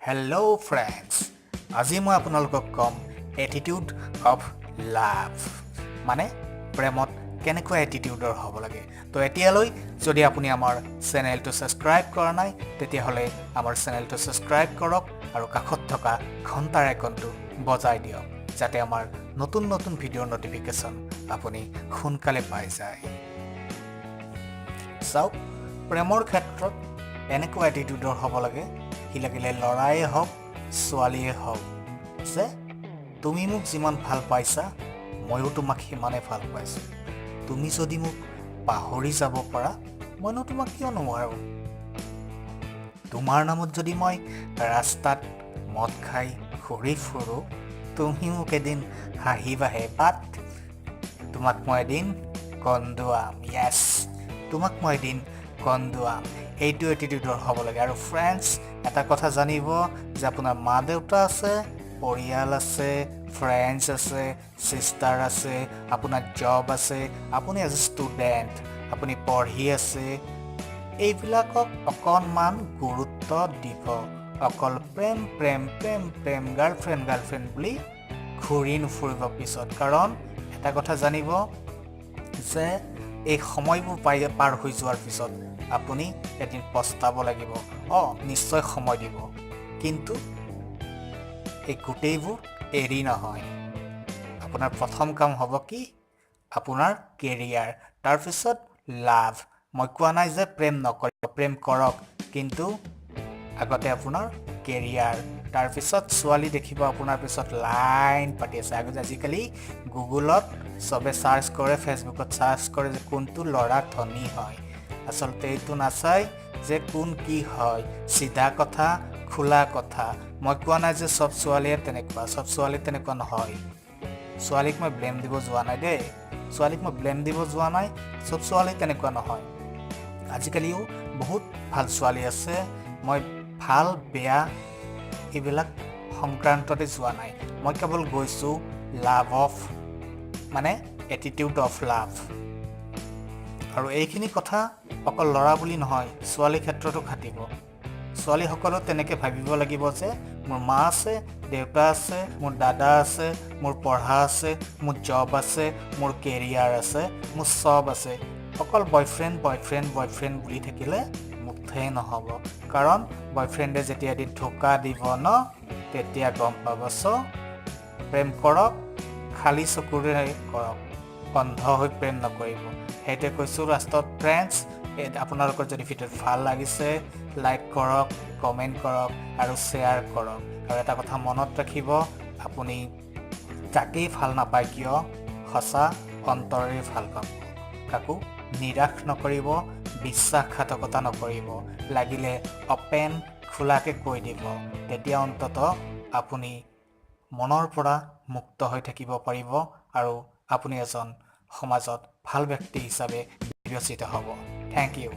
Hello' friends, আজি মই আপোনালোকক ক'ম এটিটিউড অফ লাভ, মানে প্ৰেমত কেনেকুৱা এটিটিউডৰ হ'ব লাগে। তো এতিয়ালৈ যদি আপুনি আমাৰ চেনেলটো ছাবস্ক্ৰাইব কৰা নাই, তেতিয়াহ'লে আমাৰ চেনেলটো ছাবস্ক্ৰাইব কৰক আৰু কাষত থকা ঘণ্টাৰ আইকনটো বজাই দিয়ক, যাতে আমাৰ নতুন নতুন ভিডিঅ'ৰ ন'টিফিকেশ্যন আপুনি সোনকালে পাই যায়। চাওক, প্ৰেমৰ ক্ষেত্ৰত এনেকুৱা এটিটিউডৰ হ'ব লাগে, সি লাগিলে ল'ৰাই হওক ছোৱালীয়ে হওক, যে তুমি মোক যিমান ভাল পাইছা ময়ো তোমাক সিমানে ভাল পাইছোঁ। তুমি যদি মোক পাহৰি যাব পাৰা, মইনো তোমাক কিয় নোৱাৰোঁ। তোমাৰ নামত যদি মই ৰাস্তাত মদ খাই ঘূৰি ফুৰোঁ, তুমি মোক এদিন হাঁহিবাহে, বাট তোমাক মই এদিন কন্দুৱাম। য়েছ, তোমাক মই এদিন কন্দুৱাম। এইটো এটিটিউডৰ হ'ব লাগে। আৰু ফ্ৰেণ্ডছ, এটা কথা জানিব যে আপোনাৰ মা দেউতা আছে, পৰিয়াল আছে, ফ্ৰেণ্ডছ আছে, ছিষ্টাৰ আছে, আপোনাৰ জব আছে, আপুনি এজ এ ষ্টুডেণ্ট, আপুনি পঢ়ি আছে, এইবিলাকক অকণমান গুৰুত্ব দিব। অকল প্ৰেম প্ৰেম প্ৰেম প্ৰেম গাৰ্লফ্ৰেণ্ড বুলি ঘূৰি নুফুৰিব পিছত। কাৰণ এটা কথা জানিব যে এই সময়বোৰ পাৰ হৈ যোৱাৰ পিছত আপুনি এদিন পস্তাব লাগিব। নিশ্চয় সময় দিব, কিন্তু এই গোটেইবোৰ এৰি নহয়। আপোনাৰ প্ৰথম কাম হ'ব কি? আপোনাৰ কেৰিয়াৰ, তাৰপিছত লাভ। মই কোৱা নাই যে প্ৰেম নকৰিব, প্ৰেম কৰক, কিন্তু আগতে আপোনাৰ কেৰিয়াৰ, তাৰপিছত ছোৱালী দেখিব আপোনাৰ পিছত লাইন পাতি আছে। আজিকালি গুগলত চবে চাৰ্চ কৰে, ফেচবুকত চাৰ্চ কৰে যে কোনটো ল'ৰা ধনী হয়। আচলতে এইটো নাচায় যে কোন কি হয়, চিধা কথা, খোলা কথা। মই কোৱা নাই যে চব ছোৱালীয়ে তেনেকুৱা, চব ছোৱালী তেনেকুৱা নহয়। ছোৱালীক মই ব্লেম দিব যোৱা নাই দেই, চব ছোৱালী তেনেকুৱা নহয়। আজিকালিও বহুত ভাল ছোৱালী আছে। মই ভাল বেয়া এইবিলাক সংক্ৰান্ততে যোৱা নাই। মই কেৱল গৈছোঁ এটিটিউড অফ লাভ। আৰু এইখিনি কথা অকল ল'ৰা বুলি নহয়, ছোৱালীৰ ক্ষেত্ৰতো খাটিব। ছোৱালীসকলেও তেনেকৈ ভাবিব লাগিব যে মোৰ মা আছে, দেউতা আছে, মোৰ দাদা আছে, মোৰ পঢ়া আছে, মোৰ জব আছে, মোৰ কেৰিয়াৰ আছে, মোৰ চব আছে। অকল বয়ফ্ৰেণ্ড বুলি থাকিলে মুঠেই নহ'ব। কাৰণ বয়ফ্ৰেণ্ডে যেতিয়া এদিন ধোকা দিব ন, তেতিয়া গম পাব। প্ৰেম কৰক, খালী চকুৰে কৰক, অন্ধ হৈ প্ৰেম নকৰিব। সেইটোৱে কৈছোঁ লাষ্টত। ফ্ৰেণ্ডছ, আপোনালোকৰ যদি ভিডিঅ'টো ভাল লাগিছে, লাইক কৰক, কমেণ্ট কৰক আৰু শ্বেয়াৰ কৰক। আৰু এটা কথা মনত ৰাখিব, আপুনি যাকেই ভাল নাপায় কিয়, সঁচা অন্তৰেৰে ভাল পাব। কাকো নিৰাশ নকৰিব, বিশ্বাসঘাতকতা নকৰিব। লাগিলে অপেন খোলাকৈ কৈ দিব, তেতিয়া অন্ততঃ আপুনি মনৰ পৰা মুক্ত হৈ থাকিব পাৰিব আৰু আপুনি এজন সমাজত ভাল ব্যক্তি হিচাপে বিবেচিত হ'ব। Thank U.